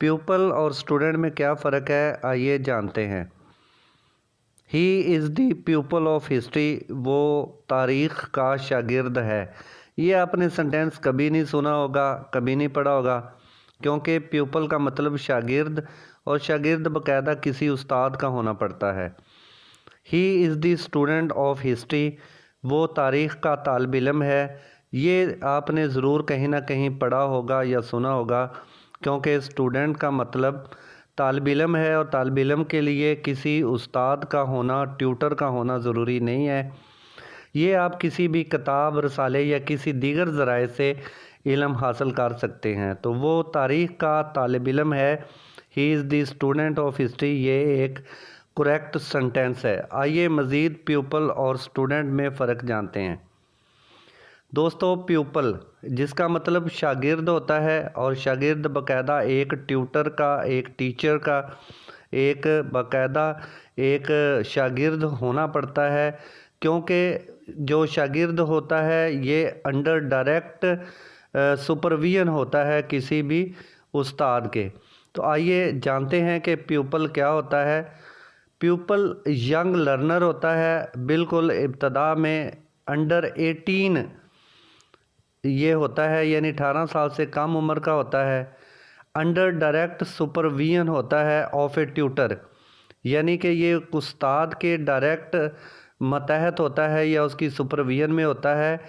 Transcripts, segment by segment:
Pupal और student में क्या फ़र्क है, आइए जानते हैं। He is the pupil of history, वो तारीख़ का शागिर्द है। ये आपने सेंटेंस कभी नहीं सुना होगा, कभी नहीं पढ़ा होगा, क्योंकि प्यूपल का मतलब शागिर्द, और शागिर्द बाकायदा किसी उस्ताद का होना पड़ता है। ही is the student of history, वो तारीख़ का तालिब इल्म है। ये आपने ज़रूर कहीं ना कहीं पढ़ा होगा या सुना होगा, क्योंकि स्टूडेंट का मतलब तालिब इल्म है, और तालिब इल्म के लिए किसी उस्ताद का होना, ट्यूटर का होना ज़रूरी नहीं है। ये आप किसी भी किताब, रसाले या किसी दीगर ज़राए से इल्म हासिल कर सकते हैं। तो वो तारीख़ का तालिब इल्म है। ही is the student of history, ये एक करेक्ट सेंटेंस है। आइए मज़ीद प्यूपल और स्टूडेंट में फ़र्क जानते हैं। दोस्तों, प्यूपल जिसका मतलब शागिर्द होता है, और शागिर्द बाकायदा एक ट्यूटर का, एक टीचर का, एक बाकायदा एक शागिर्द होना पड़ता है, क्योंकि जो शागिर्द होता है ये अंडर डायरेक्ट सुपरविजन होता है किसी भी उस्ताद के। तो आइए जानते हैं कि प्यूपल क्या होता है। प्यूपल यंग लर्नर होता है, बिल्कुल इब्तदा में अंडर 18 ये होता है, यानी 18 साल से कम उम्र का होता है। अंडर डायरेक्ट सुपरविजन होता है ऑफ ए ट्यूटर, यानी कि ये उस्ताद के डायरेक्ट मतहत होता है या उसकी सुपरविजन में होता है।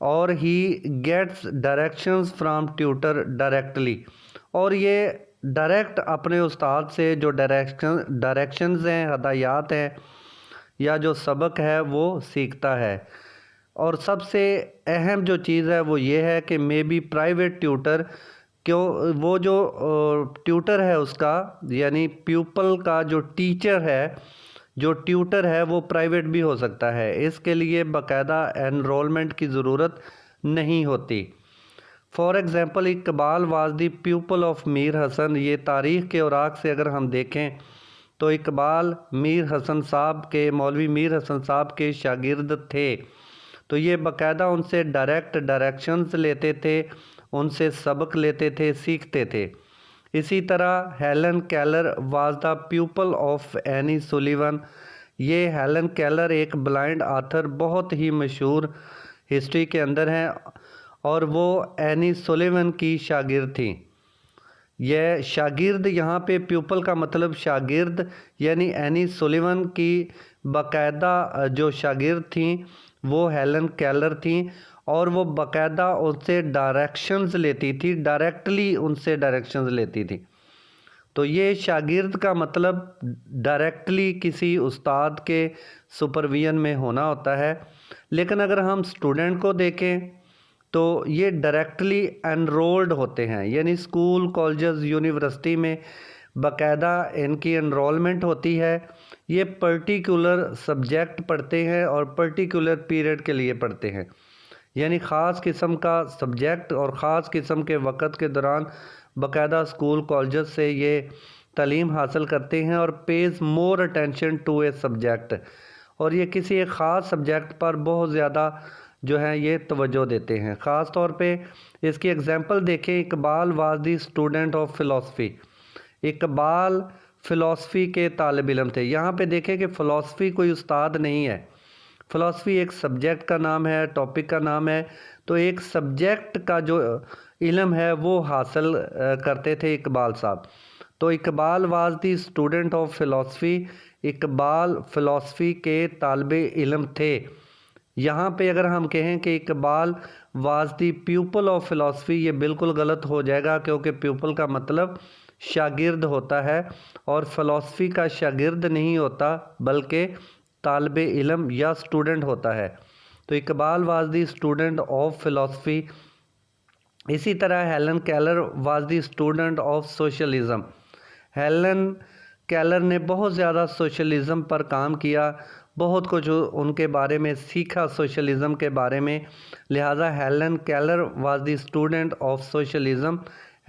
और he gets directions from tutor directly, और ये डायरेक्ट अपने उस्ताद से जो डायरेक्शंस हैं, हदायत हैं, या जो सबक है वो सीखता है। और सबसे अहम जो चीज़ है वो ये है कि मे बी प्राइवेट ट्यूटर, क्यों वो जो ट्यूटर है उसका, यानी प्यूपल का जो टीचर है, जो ट्यूटर है, वो प्राइवेट भी हो सकता है। इसके लिए बाकायदा एनरोलमेंट की ज़रूरत नहीं होती। For example, Iqbal was the pupil of Mir Hasan. ये तारीख़ के औराक से अगर हम देखें तो इकबाल मीर हसन साहब के, मौलवी मीर हसन साहब के शागिर्द थे। तो ये बाकायदा उनसे डायरेक्ट डायरेक्शंस लेते थे, उनसे सबक लेते थे, सीखते थे। इसी तरह Helen Keller was the pupal of any Sullivan. ये हेलन केलर एक ब्लाइंड आथर, बहुत ही मशहूर हिस्ट्री के अंदर हैं, और वो एनी सुलिवन की शागिर्द थी। यह शागिर्द, यहाँ पे प्यूपल का मतलब शागिर्द, यानी एनी सुलिवन की बाकायदा जो शागिर्द थी वो हेलन केलर थी, और वो बाकायदा उनसे डायरेक्शंस लेती थी, डायरेक्टली उनसे डायरेक्शंस लेती थी। तो ये शागिर्द का मतलब डायरेक्टली किसी उस्ताद के सुपरविजन में होना होता है। लेकिन अगर हम स्टूडेंट को देखें तो ये डायरेक्टली एनरोल्ड होते हैं, यानी स्कूल, कॉलेजेस, यूनिवर्सिटी में बाकायदा इनकी एनरोलमेंट होती है। ये पर्टिकुलर सब्जेक्ट पढ़ते हैं और पर्टिकुलर पीरियड के लिए पढ़ते हैं, यानी ख़ास किस्म का सब्जेक्ट और ख़ास किस्म के वक़्त के दौरान बाकायदा स्कूल, कॉलेजेस से ये तालीम हासिल करते हैं, और pays more attention to a subject, और ये किसी एक ख़ास सब्जेक्ट पर बहुत ज़्यादा जो है ये तवज्जो देते हैं। ख़ास तौर पे इसकी एग्जांपल देखें, Iqbal was the student of philosophy. Iqbal philosophy के तालिब इल्म थे। यहाँ पे देखें कि फ़िलासफ़ी कोई उस्ताद नहीं है, फ़िलासफ़ी एक सब्जेक्ट का नाम है, टॉपिक का नाम है। तो एक सब्जेक्ट का जो इल्म है वो हासिल करते थे इकबाल साहब। तो Iqbal was the student of philosophy, Iqbal philosophy के तालिब इल्म थे। यहाँ पे अगर हम कहें कि Iqbal was the pupil of philosophy, ये बिल्कुल गलत हो जाएगा, क्योंकि प्यूपल का मतलब शागिर्द होता है, और फ़िलासफ़ी का शागिर्द नहीं होता बल्कि तालिब इल्म या स्टूडेंट होता है। तो Iqbal was the student of philosophy. इसी तरह Helen Keller was the student of socialism. Helen Keller ने बहुत ज़्यादा सोशलिज़म पर काम किया, बहुत कुछ उनके बारे में सीखा सोशलिज़म के बारे में, लिहाजा Helen Keller was the student of socialism.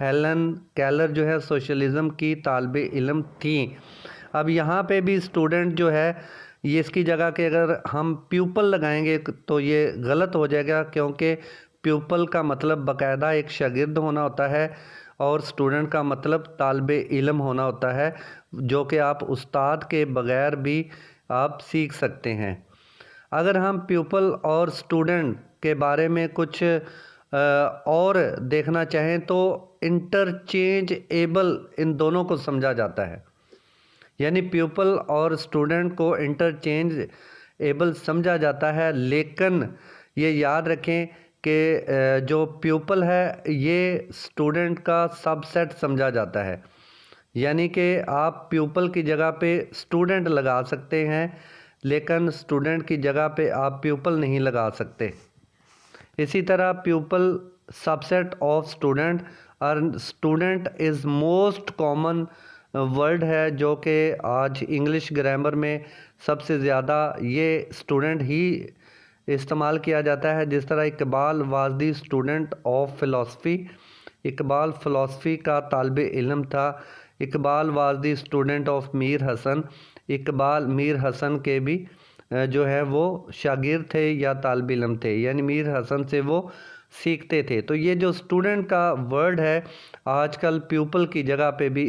Helen Keller जो है सोशलिज़म की तालिब इल्म थी। अब यहाँ पे भी स्टूडेंट जो है, ये इसकी जगह के अगर हम प्यूपल लगाएंगे तो ये गलत हो जाएगा, क्योंकि प्यूपल का मतलब बाकायदा एक शागिर्द होना होता है, और स्टूडेंट का मतलब तालिबे इल्म होना होता है, जो कि आप उस्ताद के बगैर भी आप सीख सकते हैं। अगर हम प्यूपल और स्टूडेंट के बारे में कुछ और देखना चाहें तो इंटरचेंज एबल इन दोनों को समझा जाता है, यानी प्यूपल और स्टूडेंट को इंटरचेंज एबल समझा जाता है। लेकिन ये याद रखें कि जो प्यूपल है ये स्टूडेंट का सबसेट समझा जाता है, यानी कि आप प्यूपल की जगह पे स्टूडेंट लगा सकते हैं, लेकिन स्टूडेंट की जगह पे आप प्यूपल नहीं लगा सकते। इसी तरह प्यूपल सबसेट ऑफ स्टूडेंट और student is most common word है, जो कि आज इंग्लिश ग्रामर में सबसे ज़्यादा ये स्टूडेंट ही इस्तेमाल किया जाता है। जिस तरह Iqbal was the student of philosophy, Iqbal philosophy का तालिबे इल्म था। Iqbal was the student of Mir Hasan, Iqbal Mir Hasan के भी जो है वो शागिर्द थे या तालिबे इल्म थे, यानी मीर हसन से वो सीखते थे। तो ये जो स्टूडेंट का वर्ड है आजकल प्यूपल की जगह पे भी